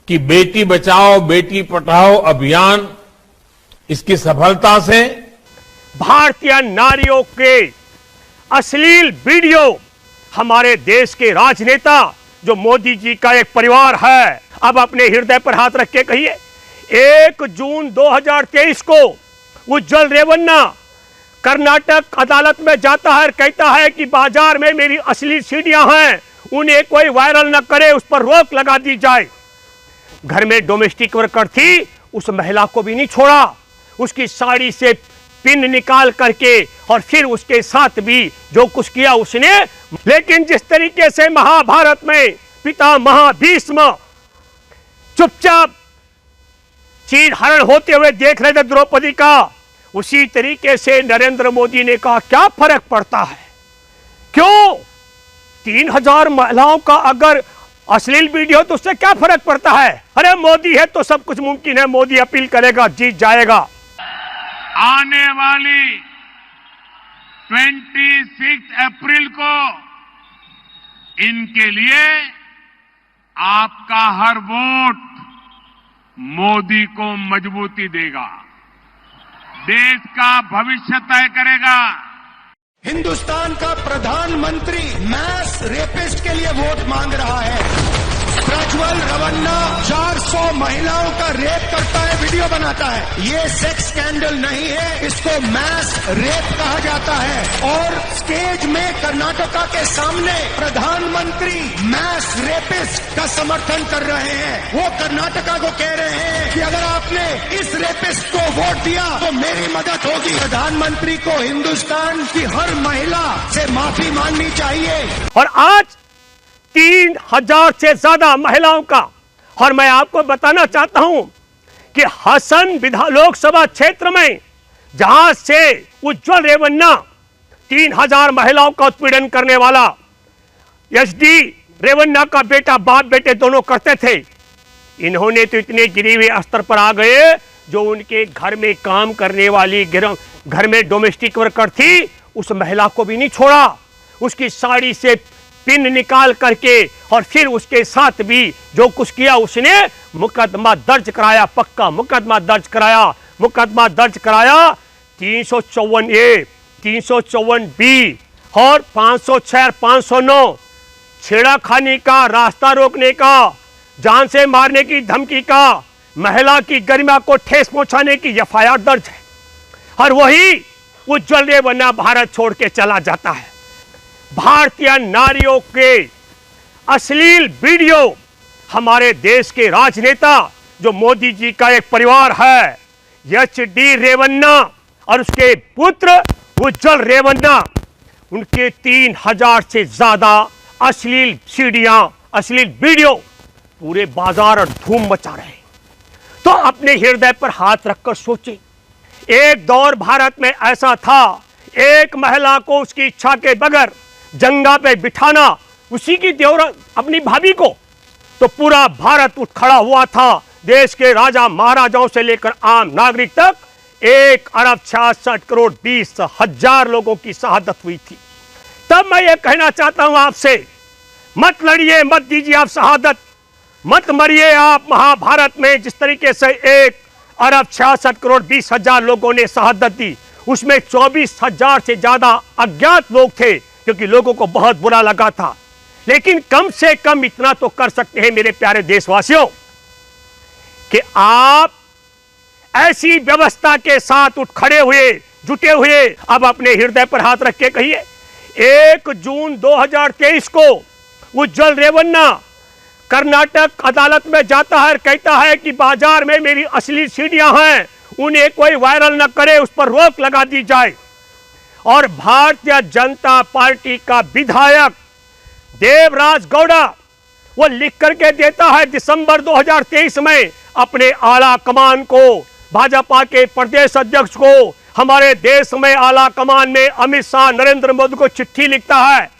कि बेटी बचाओ बेटी पढ़ाओ अभियान इसकी सफलता से भारतीय नारियों के अश्लील वीडियो हमारे देश के राजनेता जो मोदी जी का एक परिवार है, अब अपने हृदय पर हाथ रख के कहिए, 1 जून 2023 को उज्जवल रेवन्ना कर्नाटक अदालत में जाता है और कहता है कि बाजार में मेरी अश्लील सीढ़ियां हैं, उन्हें कोई वायरल न करे, उस पर रोक लगा दी जाए। घर में डोमेस्टिक वर्कर थी, उस महिला को भी नहीं छोड़ा, उसकी साड़ी से पिन निकाल करके और फिर उसके साथ भी जो कुछ किया उसने। लेकिन जिस तरीके से महाभारत में पिता महाभीष्म चुपचाप चीर हरण होते हुए देख रहे थे द्रौपदी का, उसी तरीके से नरेंद्र मोदी ने कहा क्या फर्क पड़ता है, क्यों 3000 महिलाओं का अगर अश्लील वीडियो तो उससे क्या फर्क पड़ता है। अरे मोदी है तो सब कुछ मुमकिन है, मोदी अपील करेगा जीत जाएगा। आने वाली 26 अप्रैल को इनके लिए आपका हर वोट मोदी को मजबूती देगा, देश का भविष्य तय करेगा। हिंदुस्तान का प्रधानमंत्री मैस रेपिस्ट के लिए वोट मांग रहा है। प्रज्वल रेवन्ना 400 महिलाओं का रेप करता है, वीडियो बनाता है। ये सेक्स स्कैंडल नहीं है, इसको मैस रेप कहा जाता है। और स्टेज में कर्नाटका के सामने प्रधानमंत्री मैस रेपिस्ट का समर्थन कर रहे हैं। वो कर्नाटका को कह रहे हैं कि अगर आपने इस रेपिस्ट को वोट दिया तो मेरी मदद होगी। प्रधानमंत्री को हिंदुस्तान की हर महिला से माफी मांगनी चाहिए। और आज 3000 से ज्यादा महिलाओं का, और मैं आपको बताना चाहता हूं कि हसन लोकसभा क्षेत्र में जहां से उज्जवल रेवन्ना 3000 महिलाओं का उत्पीड़न करने वाला एसडी रेवन्ना का बेटा बाप बेटे दोनों करते थे, इन्होंने तो इतने गिरे हुए स्तर पर आ गए जो उनके घर में काम करने वाली घर में डोमेस्टिक वर्कर थी, उस महिला को भी नहीं छोड़ा, उसकी साड़ी से पिन निकाल करके और फिर उसके साथ भी जो कुछ किया उसने मुकदमा दर्ज कराया, पक्का मुकदमा दर्ज कराया। मुकदमा दर्ज कराया 354A 354B और 506 509 छेड़ाखानी का, रास्ता रोकने का, जान से मारने की धमकी का, महिला की गरिमा को ठेस पहुंचाने की FIR दर्ज है। और वही उज्जवल रेवन्ना भारत छोड़ के चला जाता है। भारतीय नारियों के अश्लील वीडियो हमारे देश के राजनेता जो मोदी जी का एक परिवार है, HD रेवन्ना और उसके पुत्र उज्जवल रेवन्ना, उनके 3000 से ज्यादा अश्लील सीढ़ियां, अश्लील वीडियो पूरे बाजार और धूम मचा रहे हैं। तो अपने हृदय पर हाथ रखकर सोचें, एक दौर भारत में ऐसा था, एक महिला को उसकी इच्छा के बगैर जंगा पे बिठाना, उसी की देवरा अपनी भाभी को, तो पूरा भारत उठ खड़ा हुआ था। देश के राजा महाराजाओं से लेकर आम नागरिक तक 1,66,20,00,000 लोगों की शहादत हुई थी। तब मैं ये कहना चाहता हूं आपसे, मत लड़िए, मत दीजिए आप शहादत, मत मरिए आप। महाभारत में जिस तरीके से 1,66,20,00,000 लोगों ने शहादत दी, उसमें 24,000 से ज्यादा अज्ञात लोग थे, क्योंकि लोगों को बहुत बुरा लगा था। लेकिन कम से कम इतना तो कर सकते हैं मेरे प्यारे देशवासियों कि आप ऐसी व्यवस्था के साथ उठ खड़े हुए, जुटे हुए, अब अपने हृदय पर हाथ रख के कहिए, 1 जून 2023 को उज्जवल रेवन्ना कर्नाटक अदालत में जाता है और कहता है कि बाजार में मेरी अश्लील सीढ़ियां हैं, उन्हें कोई वायरल न करे, उस पर रोक लगा दी जाए। और भारतीय जनता पार्टी का विधायक देवराज गौड़ा वो लिख करके देता है दिसंबर 2023 में अपने आला कमान को, भाजपा के प्रदेश अध्यक्ष को, हमारे देश में आला कमान में अमित शाह, नरेंद्र मोदी को चिट्ठी लिखता है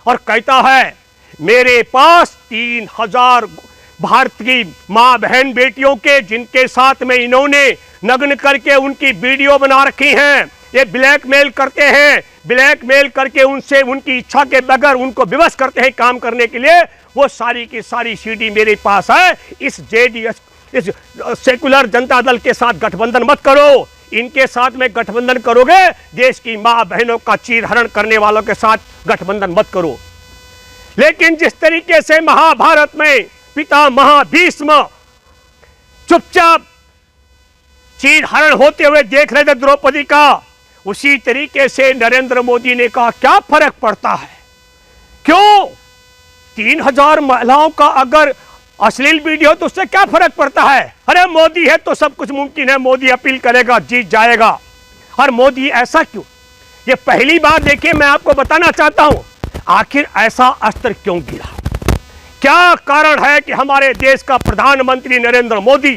और कहता है मेरे पास 3000 भारत की मां बहन बेटियों के, जिनके साथ में इन्होंने नग्न करके उनकी वीडियो बना रखी हैं, ये ब्लैकमेल करते हैं, ब्लैकमेल करके उनसे उनकी इच्छा के बगैर उनको विवश करते हैं काम करने के लिए। वो सारी की सारी सीडी मेरे पास है। इस जेडीएस, इस सेकुलर जनता दल के साथ गठबंधन मत करो। इनके साथ में गठबंधन करोगे, देश की मां बहनों का चीरहरण करने वालों के साथ गठबंधन मत करो। लेकिन जिस तरीके से महाभारत में पिता महाभीष्म चुपचाप चीरहरण होते हुए देख रहे थे द्रौपदी का, उसी तरीके से नरेंद्र मोदी ने कहा क्या फर्क पड़ता है, क्यों 3000 महिलाओं का अगर अश्लील वीडियो तो उससे क्या फर्क पड़ता है। अरे मोदी है तो सब कुछ मुमकिन है, मोदी अपील करेगा जीत जाएगा। और मोदी ऐसा क्यों, ये पहली बार देखिए मैं आपको बताना चाहता हूं आखिर ऐसा अस्त्र क्यों गिरा, क्या कारण है कि हमारे देश का प्रधानमंत्री नरेंद्र मोदी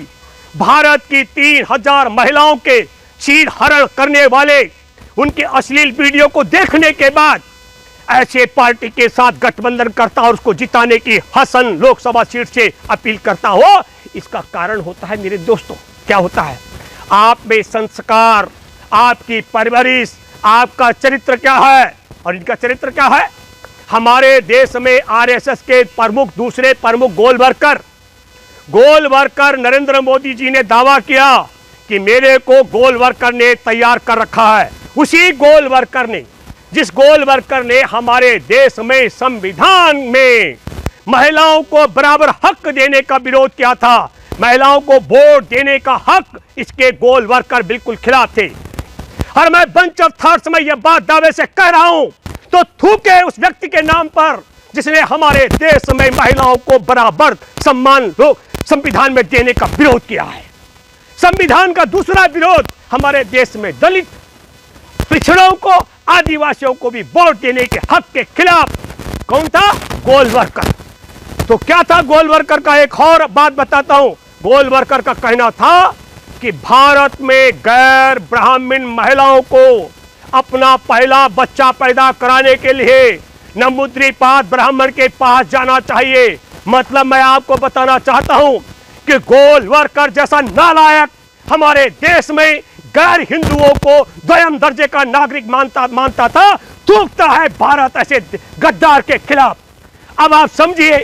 भारत की 3000 महिलाओं के चीरहरण करने वाले उनके अश्लील वीडियो को देखने के बाद ऐसे पार्टी के साथ गठबंधन करता और उसको जिताने की हसन लोकसभा सीट से अपील करता हो। इसका कारण होता है मेरे दोस्तों, क्या होता है, आप में संस्कार, आपकी परवरिश, आपका चरित्र क्या है। और इनका चरित्र क्या है, हमारे देश में आरएसएस के प्रमुख, दूसरे प्रमुख गोल वर्कर नरेंद्र मोदी जी ने दावा किया कि मेरे को गोल वर्कर ने तैयार कर रखा है। उसी गोल वर्कर ने, जिस गोल वर्कर ने हमारे देश में संविधान में महिलाओं को बराबर हक देने का विरोध किया था, महिलाओं को वोट देने का हक, इसके गोल वर्कर बिल्कुल खिलाफ थे। और मैं बेंच ऑफ थॉट्स में यह बात दावे से कह रहा हूं तो थूके उस व्यक्ति के नाम पर जिसने हमारे देश में महिलाओं को बराबर सम्मान संविधान में देने का विरोध किया है। संविधान का दूसरा विरोध हमारे देश में दलित, पिछड़ों को, आदिवासियों को भी वोट देने के हक के खिलाफ कौन था, गोल वर्कर। तो क्या था गोल वर्कर का, एक और बात बताता हूं। गोल वर्कर का कहना था कि भारत में गैर ब्राह्मण महिलाओं को अपना पहला बच्चा पैदा कराने के लिए नंबूद्रीपाद ब्राह्मण के पास जाना चाहिए। मतलब मैं आपको बताना चाहता हूं कि गोल वर्कर जैसा नालायक हमारे देश में गैर हिंदुओं को द्वितीय दर्जे का नागरिक मानता था, थूकता है भारत ऐसे गद्दार के खिलाफ। अब आप समझिए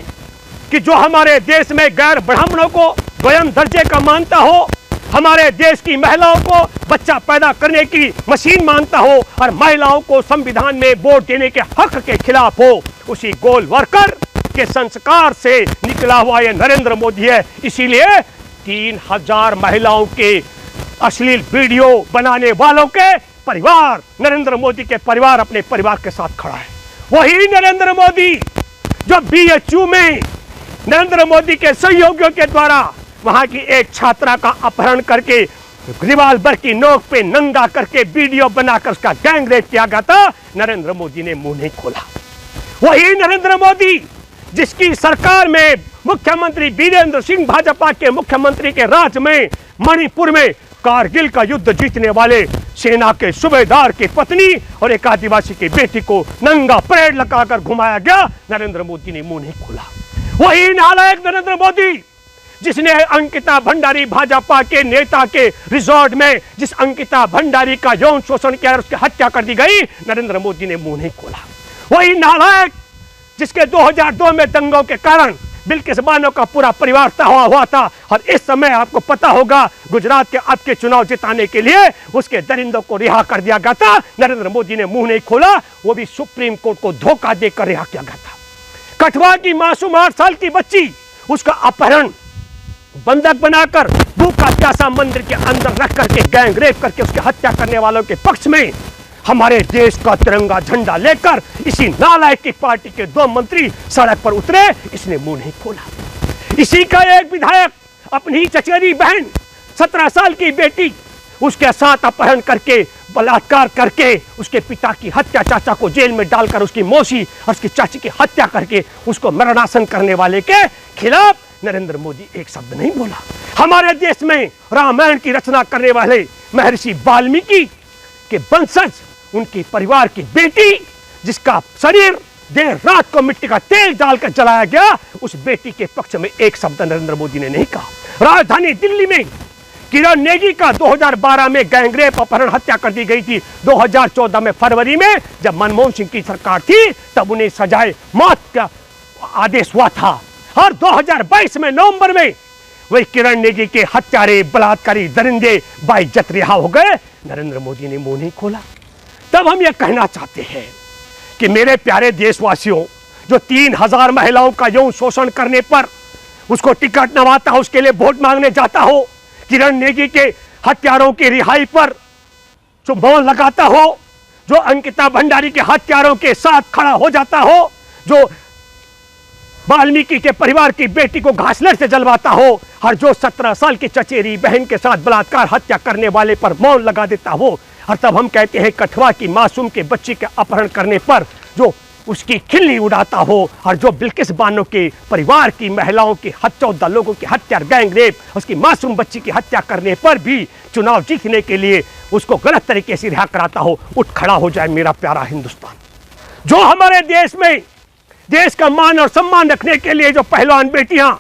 कि जो हमारे देश में गैर ब्राह्मणों को द्वितीय दर्जे का मानता हो, हमारे देश की महिलाओं को बच्चा पैदा करने की मशीन मानता हो और महिलाओं को संविधान में वोट देने के हक के खिलाफ हो, उसी गोल वर्कर के संस्कार से निकला हुआ यह नरेंद्र मोदी है। इसीलिए 3000 महिलाओं के अश्लील वीडियो बनाने वालों के परिवार, नरेंद्र मोदी के परिवार अपने परिवार के साथ खड़ा है। वही नरेंद्र मोदी जो बीएचयू में नरेंद्र मोदी के सहयोगियों के द्वारा वहां की एक छात्रा का अपहरण करके रिवाल्वर की नोक पे नंगा करके वीडियो बनाकर उसका गैंग रेप किया गया था, नरेंद्र मोदी ने मुंह नहीं खोला। वही नरेंद्र मोदी जिसकी सरकार में मुख्यमंत्री वीरेंद्र सिंह, भाजपा के मुख्यमंत्री के राज में मणिपुर में कारगिल का युद्ध जीतने वाले सेना के सूबेदार की पत्नी और एक आदिवासी की बेटी को नंगा परेड लगाकर घुमाया गया, नरेंद्र मोदी ने मुंह नहीं खोला। वही नालायक नरेंद्र मोदी जिसने अंकिता भंडारी, भाजपा के नेता के रिजॉर्ट में जिस अंकिता भंडारी का यौन शोषण किया और उसकी हत्या कर दी गई, नरेंद्र मोदी ने मुंह नहीं खोला। वही नालायक जिसके 2002 में दंगों के कारण बिल्किस बानो का पूरा परिवार तबाह हुआ था और इस समय आपको पता होगा गुजरात के आपके चुनाव जिताने के लिए उसके दरिंदों को रिहा कर दिया गया था, नरेंद्र मोदी ने मुंह नहीं खोला। वो भी सुप्रीम कोर्ट को धोखा देकर रिहा किया गया था। कठुआ की मासूम 8 साल की बच्ची, उसका अपहरण, बंधक बनाकर भूखा प्यासा मंदिर के अंदर रख करके गैंग रेप करके उसकी हत्या करने वालों के पक्ष में हमारे देश का तिरंगा झंडा लेकर इसी नालायक की पार्टी के 2 मंत्री सड़क पर उतरे, इसने मुंह नहीं खोला। इसी का एक विधायक अपनी चचेरी बहन 17 साल की बेटी उसके साथ अपहरण करके, बलात्कार करके उसके पिता की हत्या, चाचा को जेल में डालकर उसकी मौसी और उसकी चाची की हत्या करके उसको मरणासन करने वाले के खिलाफ नरेंद्र मोदी एक शब्द नहीं बोला। हमारे देश में रामायण की रचना करने वाले महर्षि वाल्मीकि के वंशज, उनकी परिवार की बेटी जिसका शरीर देर रात को मिट्टी का तेल डालकर जलाया गया, उस बेटी के पक्ष में एक शब्द नरेंद्र मोदी ने नहीं कहा। राजधानी दिल्ली में किरण नेगी का 2012 में गैंगरेप अपहरण हत्या कर दी गई थी। 2014 में फरवरी में जब मनमोहन सिंह की सरकार थी तब उन्हें सजाए मौत का आदेश हुआ था। और 2022 में नवंबर में वही किरण नेगी के हत्यारे बलात्कारी दरिंदे बाइज्जत रिहा हो गए। नरेंद्र मोदी ने मुंह नहीं खोला। तब हम यह कहना चाहते हैं कि मेरे प्यारे देशवासियों, जो 3000 महिलाओं का यौन शोषण करने पर उसको टिकट नवाता हो, उसके लिए वोट मांगने जाता हो, किरण नेगी के हत्यारों की रिहाई पर जो मौन लगाता हो, जो अंकिता भंडारी के हत्यारों के साथ खड़ा हो जाता हो, जो वाल्मीकि के परिवार की बेटी को घासलेट से जलवाता हो, और जो 17 साल की चचेरी बहन के साथ बलात्कार हत्या करने वाले पर मौन लगा देता हो, और तब हम कहते हैं कठुआ की मासूम के बच्चे के अपहरण करने पर जो उसकी खिल्ली उड़ाता हो, और जो बिल्किस बानो के परिवार की महिलाओं की 14 लोगों की हत्या, गैंगरेप, उसकी मासूम बच्ची की हत्या करने पर भी चुनाव जीतने के लिए उसको गलत तरीके से रिहा कराता हो, उठ खड़ा हो जाए मेरा प्यारा हिंदुस्तान। जो हमारे देश में देश का मान और सम्मान रखने के लिए जो पहलवान बेटियां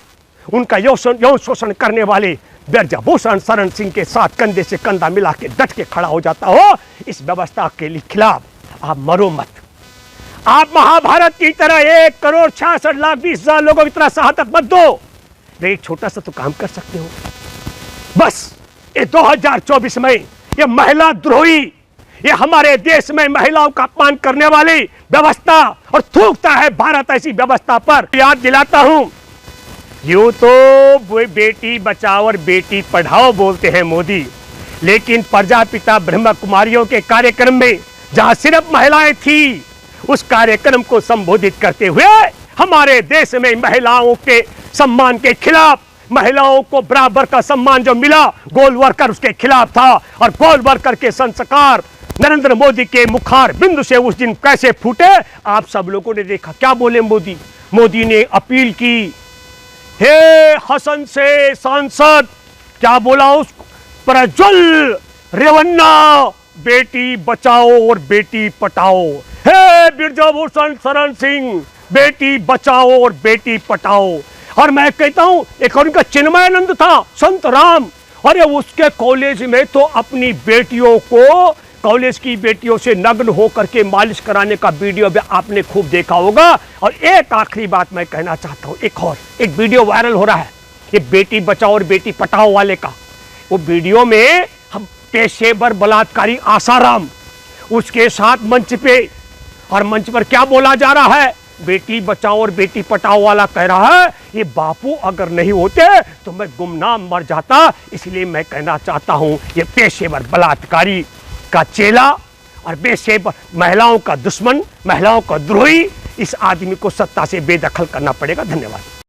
उनका यौन शोषण करने वाले ब्रजभूषण शरण सिंह के साथ कंधे से कंधा मिला के डट के खड़ा हो जाता हो, इस व्यवस्था के खिलाफ आप मरो मत। आप महाभारत की तरह 1,66,20,000 लोगों की तरह शहादत मत दो। एक छोटा सा तो काम कर सकते हो। बस ये 2024 में ये महिला द्रोही, ये हमारे देश में महिलाओं का अपमान करने वाली व्यवस्था और थूकता है भारत ऐसी व्यवस्था पर। याद दिलाता हूं, यूं तो बेटी बचाओ और बेटी पढ़ाओ बोलते हैं मोदी, लेकिन प्रजापिता ब्रह्म कुमारियों के कार्यक्रम में जहां सिर्फ महिलाएं थी, उस कार्यक्रम को संबोधित करते हुए हमारे देश में महिलाओं के सम्मान के खिलाफ, महिलाओं को बराबर का सम्मान जो मिला, गोलवरकर उसके खिलाफ था। और गोलवरकर के संस्कार नरेंद्र मोदी के मुखार बिंदु से उस दिन कैसे फूटे, आप सब लोगों ने देखा। क्या बोले मोदी? मोदी ने अपील की, हे हसन से सांसद, क्या बोला उसको, प्रज्वल रेवन्ना, बेटी बचाओ और बेटी पढ़ाओ। हे ब्रजभूषण शरण सिंह, बेटी बचाओ और बेटी पढ़ाओ। और मैं कहता हूं एक और उनका चिन्मयानंद था, संत राम, अरे उसके कॉलेज में तो अपनी बेटियों को, कॉलेज की बेटियों से नग्न होकर के मालिश कराने का वीडियो भी आपने खूब देखा होगा। और एक आखिरी बात मैं कहना चाहता हूं, एक वीडियो वायरल हो रहा है, ये बेटी बचाओ और बेटी पढ़ाओ वाले का। वो वीडियो में हम पेशेवर बलात्कारी आसाराम उसके साथ मंच पे, और मंच पर क्या बोला जा रहा है, बेटी बचाओ और बेटी पढ़ाओ वाला कह रहा है, ये बापू अगर नहीं होते तो मैं गुमनाम मर जाता। इसलिए मैं कहना चाहता हूं, ये पेशेवर बलात्कारी का चेला और पेशेवर महिलाओं का दुश्मन, महिलाओं का द्रोही, इस आदमी को सत्ता से बेदखल करना पड़ेगा। धन्यवाद।